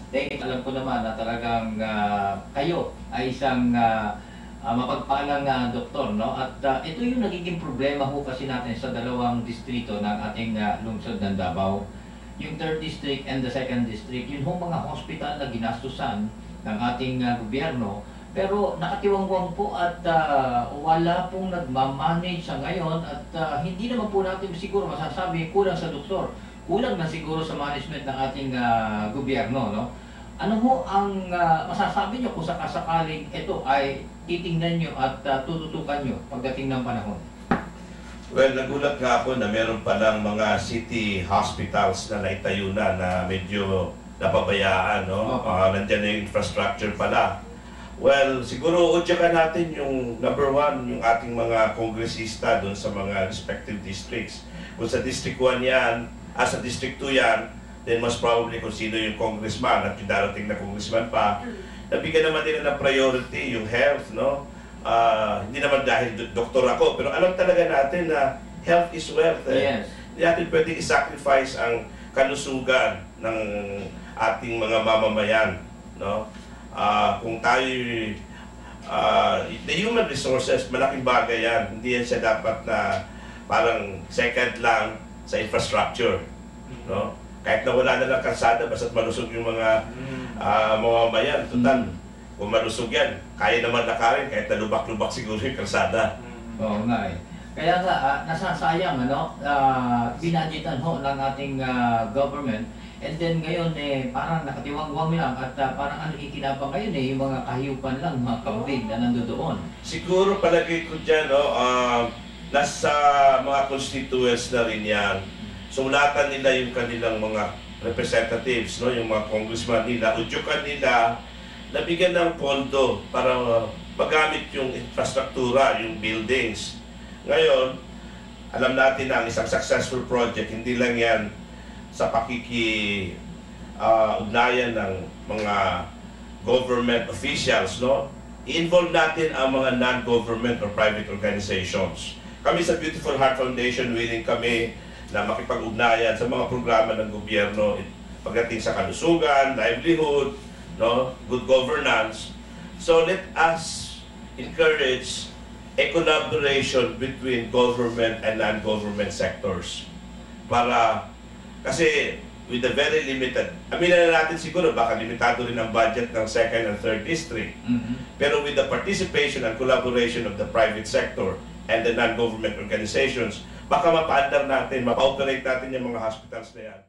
Dahil alam ko naman na talagang kayo ay isang mapagpalang doktor, no? At ito yung nagiging problema ho kasi natin sa dalawang distrito ng ating lungsod ng Davao. Yung 3rd District and the 2nd District, yun ho mga hospital na ginastusan ng ating gobyerno. Pero nakatiwangwang po at wala pong nagmamanage sa ngayon at hindi naman po natin siguro masasabi kulang sa doktor. Kulang na siguro sa management ng ating gobyerno, no? Ano ho ang masasabi nyo kung sakasakaling ito ay titingnan nyo at tututukan nyo pagdating ng panahon? Well, nagulat nga ako na meron palang mga city hospitals na naitayo na medyo napabayaan, no? Nandyan na yung infrastructure pala. Well, siguro udyakan natin yung number one, yung ating mga kongresista doon sa mga respective districts. Kung sa District 1 yan, sa District 2 yan, then most probably kung sino yung congressman at yung darating na congressman pa, nabigyan naman nila ng priority yung health, no? Hindi naman dahil doktor ako, pero alam talaga natin na health is wealth. Yes. Hindi natin pwedeng i-sacrifice ang kalusugan ng ating mga mamamayan, no? Kung tayo, the human resources, malaking bagay yan. Hindi yan siya dapat na parang second lang sa infrastructure, no? Kahit na wala na lang kalsada, basta't malusog yung mga mamamayan. Total, kung malusog yan, kaya naman lakarin, kahit na lubak-lubak siguro yung kalsada. Oo nga eh. Kaya nga, nasasayang, ano, binadgetan ho ng ating government. And then ngayon, parang nakatiwangwang lang at parang ang nakikinabang ngayon yung mga kahiyupan lang, mga kambing na nandoon. Siguro palagay ko dyan, no, nasa mga constituents na rin yan. Sulatan nila yung kanilang mga representatives, no, yung mga congressman nila, udyukan nila, nabigyan ng pondo para magamit yung infrastruktura, yung buildings. Ngayon, alam natin na ang isang successful project, hindi lang yan sa ugnayan ng mga government officials, no? I-involve natin ang mga non-government or private organizations. Kami sa Beautiful Heart Foundation, willing kami na makipag-ugnayan sa mga programa ng gobyerno pagdating sa kalusugan, livelihood, no, good governance. So let us encourage a collaboration between government and non-government sectors. Kasi with the very limited, aminin na natin siguro baka limitado rin ang budget ng 2nd and 3rd District. Pero with the participation and collaboration of the private sector and the non-government organizations, baka mapaandar natin, mapa-operate natin yung mga hospitals na yan.